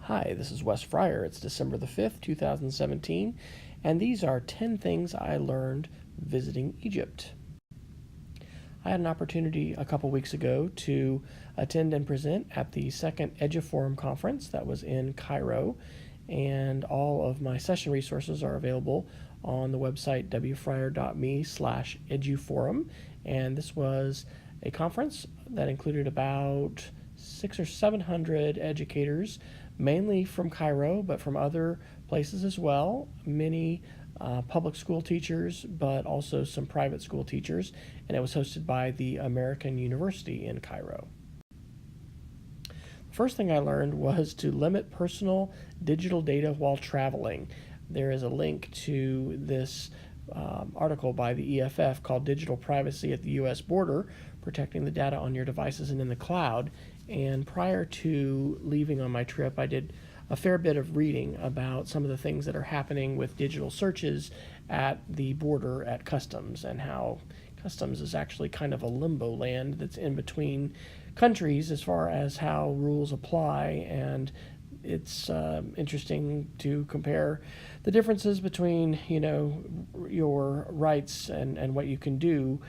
Hi, this is Wes Fryer. It's December the 5th, 2017, and these are 10 things I learned visiting Egypt. I had an opportunity a couple weeks ago to attend and present at the second EduForum conference that was in Cairo, and all of my session resources are available on the website wfryer.me/eduforum, and this was a conference that included about 600 or 700 educators, mainly from Cairo, but from other places as well. Many public school teachers, but also some private school teachers, and it was hosted by the American University in Cairo. The first thing I learned was to limit personal digital data while traveling. There is a link to this article by the EFF called Digital Privacy at the U.S. Border, Protecting the Data on Your Devices and in the Cloud. And prior to leaving on my trip, I did a fair bit of reading about some of the things that are happening with digital searches at the border at customs, and how customs is actually kind of a limbo land that's in between countries as far as how rules apply. And it's interesting to compare the differences between, your rights and what you can do,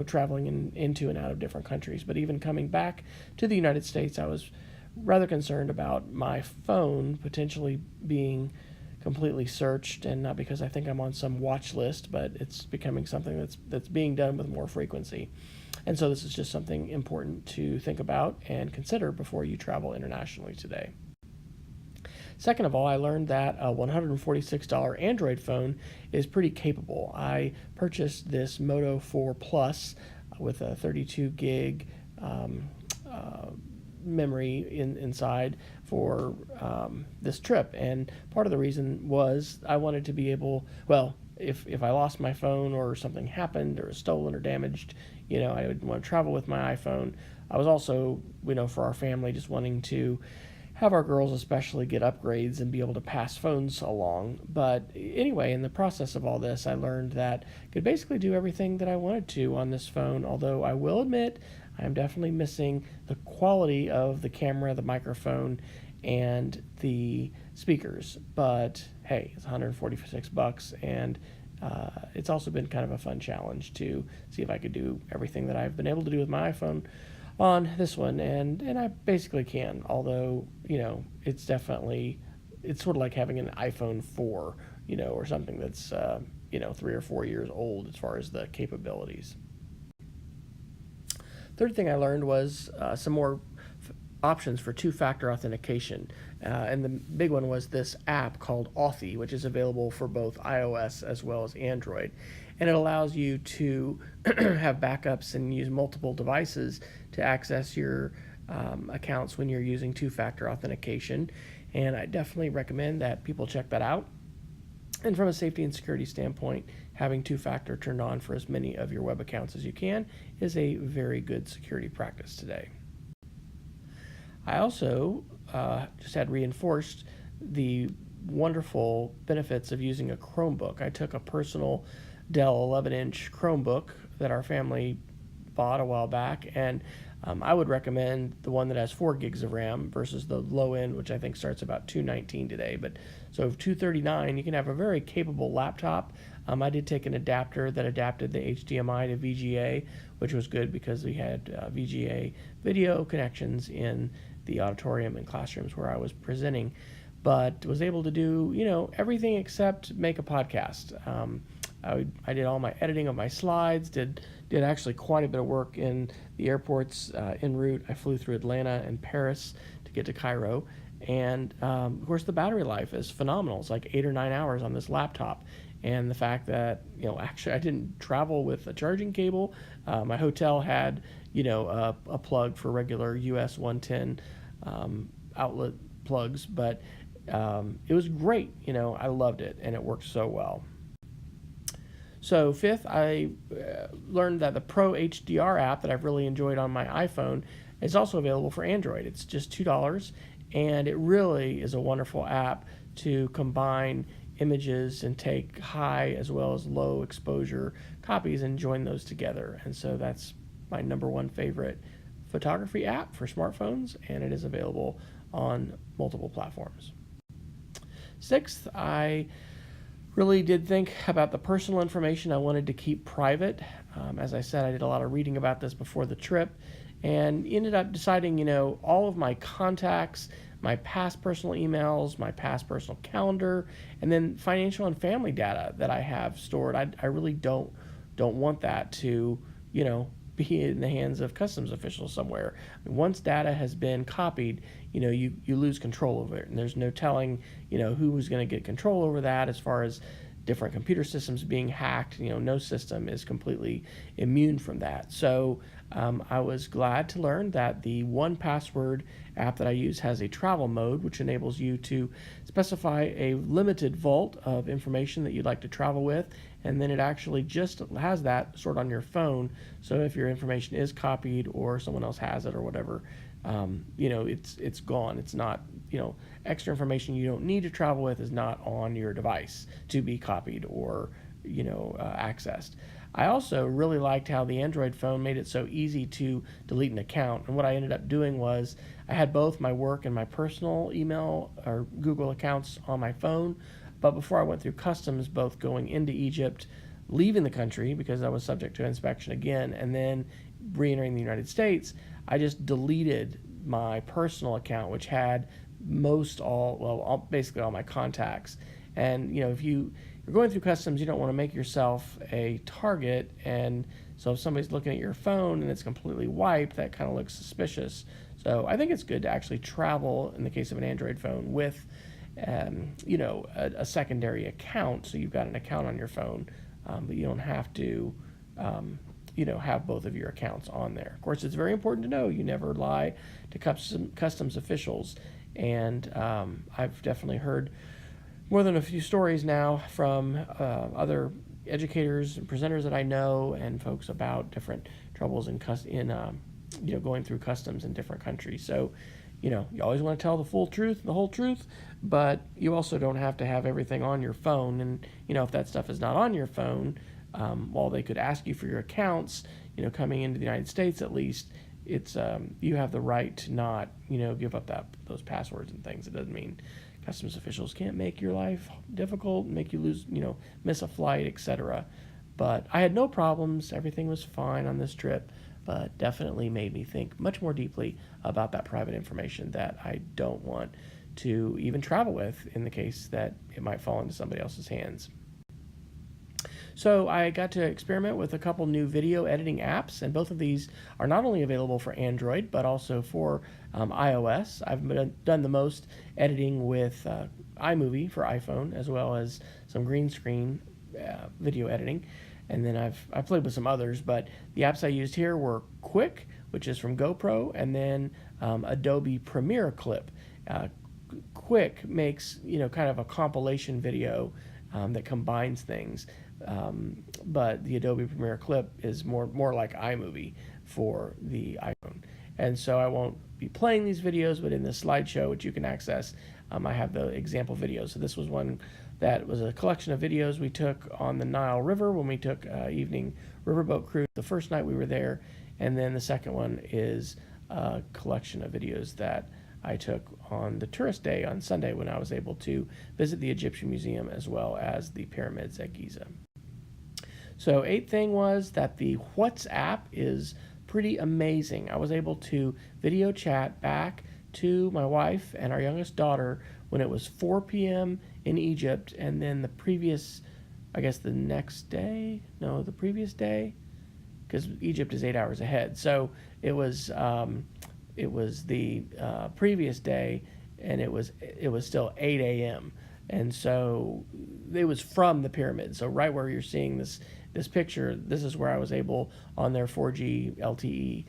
traveling into and out of different countries. But even coming back to the United States, I was rather concerned about my phone potentially being completely searched, and not because I think I'm on some watch list, but it's becoming something that's being done with more frequency. And so this is just something important to think about and consider before you travel internationally today. Second of all, I learned that a $146 Android phone is pretty capable. I purchased this Moto 4 Plus with a 32 gig memory inside for this trip. And part of the reason was I wanted to be able, if I lost my phone or something happened or was stolen or damaged, I would want to travel with my iPhone. I was also, for our family, just wanting to have our girls especially get upgrades and be able to pass phones along. But anyway, in the process of all this, I learned that I could basically do everything that I wanted to on this phone, although I will admit I am definitely missing the quality of the camera, the microphone, and the speakers. But hey, it's $146, and it's also been kind of a fun challenge to see if I could do everything that I've been able to do with my iPhone on this one, and I basically can, although it's sort of like having an iPhone 4, or something that's 3 or 4 years old as far as the capabilities. Third thing I learned was some more options for two-factor authentication, and the big one was this app called Authy, which is available for both iOS as well as Android, and it allows you to have backups and use multiple devices to access your accounts when you're using two-factor authentication. And I definitely recommend that people check that out. And from a safety and security standpoint, having two-factor turned on for as many of your web accounts as you can is a very good security practice today. I also just had reinforced the wonderful benefits of using a Chromebook. I took a personal Dell 11-inch Chromebook that our family bought a while back, and I would recommend the one that has 4 gigs of RAM versus the low end, which I think starts about $219 today. But so $239, you can have a very capable laptop. I did take an adapter that adapted the HDMI to VGA, which was good because we had VGA video connections in the auditorium and classrooms where I was presenting, but was able to do everything except make a podcast. I did all my editing of my slides, did actually quite a bit of work in the airports en route. I flew through Atlanta and Paris to get to Cairo, and of course the battery life is phenomenal. It's like 8 or 9 hours on this laptop, and the fact that actually I didn't travel with a charging cable. My hotel had a plug for regular US 110 outlet plugs, but it was great. I loved it, and it worked so well. So fifth, I learned that the Pro HDR app that I've really enjoyed on my iPhone is also available for Android. It's just $2, and it really is a wonderful app to combine images and take high as well as low exposure copies and join those together. And so that's my number one favorite photography app for smartphones, and it is available on multiple platforms. Sixth, I really did think about the personal information I wanted to keep private. As I said, I did a lot of reading about this before the trip and ended up deciding, all of my contacts, my past personal emails, my past personal calendar, and then financial and family data that I have stored. I really don't want that to, be in the hands of customs officials somewhere. Once data has been copied, you lose control over it, and there's no telling, who's going to get control over that as far as different computer systems being hacked. No system is completely immune from that. So I was glad to learn that the 1Password app that I use has a travel mode, which enables you to specify a limited vault of information that you'd like to travel with, and then it actually just has that stored on your phone. So if your information is copied or someone else has it or whatever, it's gone. It's not, extra information you don't need to travel with is not on your device to be copied or, accessed. I also really liked how the Android phone made it so easy to delete an account. And what I ended up doing was I had both my work and my personal email or Google accounts on my phone. But before I went through customs, both going into Egypt, leaving the country because I was subject to inspection again, and then re-entering the United States, I just deleted my personal account, which had basically all my contacts. And if you're going through customs, you don't want to make yourself a target, and so if somebody's looking at your phone and it's completely wiped, that kind of looks suspicious. So I think it's good to actually travel, in the case of an Android phone, with a secondary account. So you've got an account on your phone, but you don't have to have both of your accounts on there. Of course, it's very important to know you never lie to customs officials, and I've definitely heard more than a few stories now from other educators and presenters that I know, and folks about different troubles in going through customs in different countries. So, you always want to tell the full truth, the whole truth, but you also don't have to have everything on your phone. And if that stuff is not on your phone, while they could ask you for your accounts, coming into the United States at least, it's you have the right to not give up those passwords and things. It doesn't mean customs officials can't make your life difficult, make you lose, miss a flight, etc. But I had no problems. Everything was fine on this trip, but definitely made me think much more deeply about that private information that I don't want to even travel with in the case that it might fall into somebody else's hands. So I got to experiment with a couple new video editing apps, and both of these are not only available for Android, but also for iOS. I've done the most editing with iMovie for iPhone, as well as some green screen video editing. And then I've played with some others, but the apps I used here were Quick, which is from GoPro, and then Adobe Premiere Clip. Quick makes kind of a compilation video that combines things, but the Adobe Premiere Clip is more like iMovie for the iPhone. And so I won't be playing these videos, but in this slideshow, which you can access, I have the example videos. So this was one that was a collection of videos we took on the Nile River when we took evening riverboat cruise the first night we were there, and then the second one is a collection of videos that I took on the tourist day on Sunday when I was able to visit the Egyptian Museum as well as the pyramids at Giza. So eighth thing was that the WhatsApp is pretty amazing. I was able to video chat back to my wife and our youngest daughter when it was 4 p.m. in Egypt, and then the previous day, because Egypt is 8 hours ahead. So it was the previous day, and it was still 8 a.m. And so it was from the pyramid. So right where you're seeing this picture, this is where I was able on their 4G LTE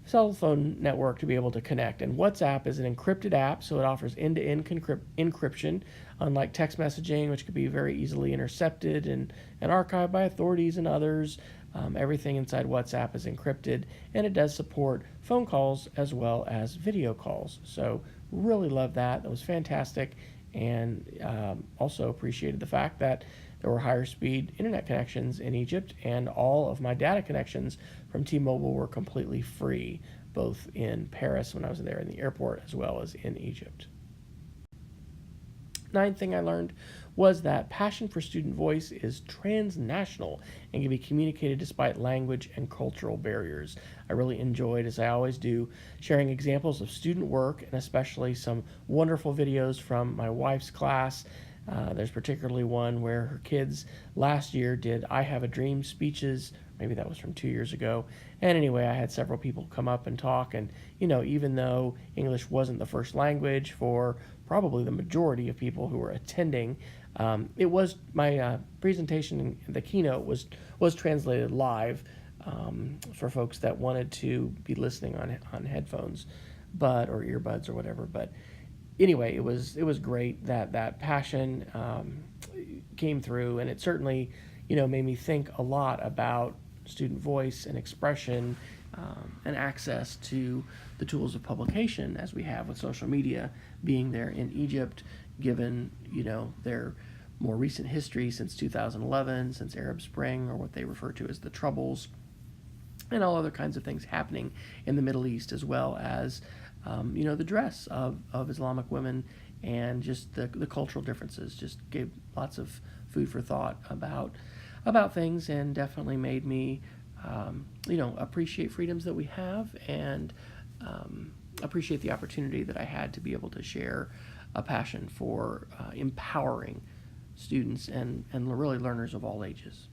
cell phone network to be able to connect. And WhatsApp is an encrypted app, so it offers end-to-end encryption, unlike text messaging, which could be very easily intercepted and archived by authorities and others. Everything inside WhatsApp is encrypted, and it does support phone calls as well as video calls. So really love that. That was fantastic, and also appreciated the fact that there were higher speed internet connections in Egypt, and all of my data connections from T-Mobile were completely free. both in Paris when I was there in the airport as well as in Egypt. Ninth thing I learned was that passion for student voice is transnational and can be communicated despite language and cultural barriers. I really enjoyed, as I always do, sharing examples of student work and especially some wonderful videos from my wife's class. There's particularly one where her kids last year did I Have a Dream speeches. Maybe that was from 2 years ago. And anyway, I had several people come up and talk. And, even though English wasn't the first language for probably the majority of people who were attending, it was my presentation, the keynote was translated live for folks that wanted to be listening on headphones, or earbuds or whatever. But anyway, it was great that passion came through, and it certainly made me think a lot about student voice and expression and access to the tools of publication as we have with social media being there in Egypt, given their more recent history since 2011, since Arab Spring, or what they refer to as the Troubles, and all other kinds of things happening in the Middle East, as well as the dress of Islamic women, and just the cultural differences. Just gave lots of food for thought about things, and definitely made me appreciate freedoms that we have, and appreciate the opportunity that I had to be able to share a passion for empowering students and really learners of all ages.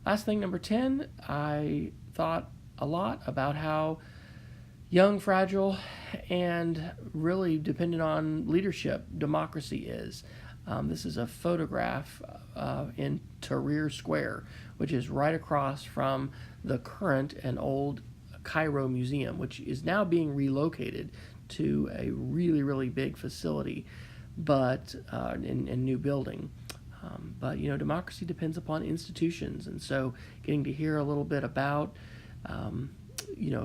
Last thing, number 10, I thought a lot about how young, fragile, and really dependent on leadership democracy is. This is a photograph in Tahrir Square, which is right across from the current and old Cairo Museum, which is now being relocated to a really, really big facility, but in new building. But democracy depends upon institutions, and so getting to hear a little bit about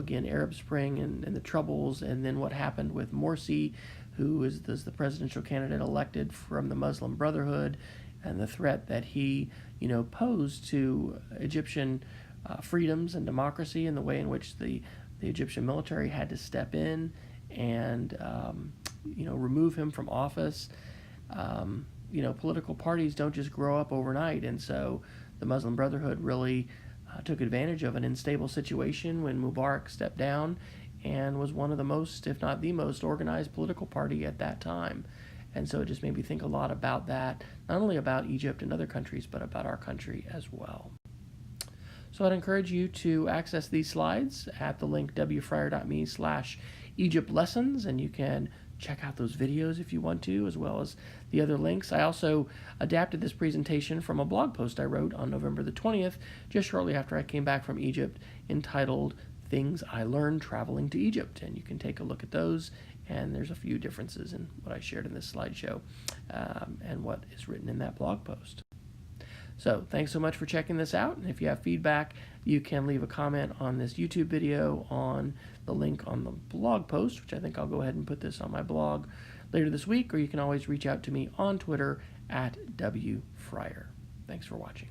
again, Arab Spring and the Troubles, and then what happened with Morsi, who is the presidential candidate elected from the Muslim Brotherhood, and the threat that he posed to Egyptian freedoms and democracy, and the way in which the Egyptian military had to step in and remove him from office. Political parties don't just grow up overnight, and so the Muslim Brotherhood really took advantage of an unstable situation when Mubarak stepped down, and was one of the most, if not the most, organized political party at that time. And so it just made me think a lot about that, not only about Egypt and other countries, but about our country as well. So I'd encourage you to access these slides at the link wfryer.me/Egypt lessons, and you can check out those videos if you want to, as well as the other links. I also adapted this presentation from a blog post I wrote on November the 20th, just shortly after I came back from Egypt, entitled Things I Learned Traveling to Egypt. And you can take a look at those, and there's a few differences in what I shared in this slideshow and what is written in that blog post. So thanks so much for checking this out, and if you have feedback, you can leave a comment on this YouTube video on the link on the blog post, which I think I'll go ahead and put this on my blog later this week, or you can always reach out to me on Twitter at @WFryer. Thanks for watching.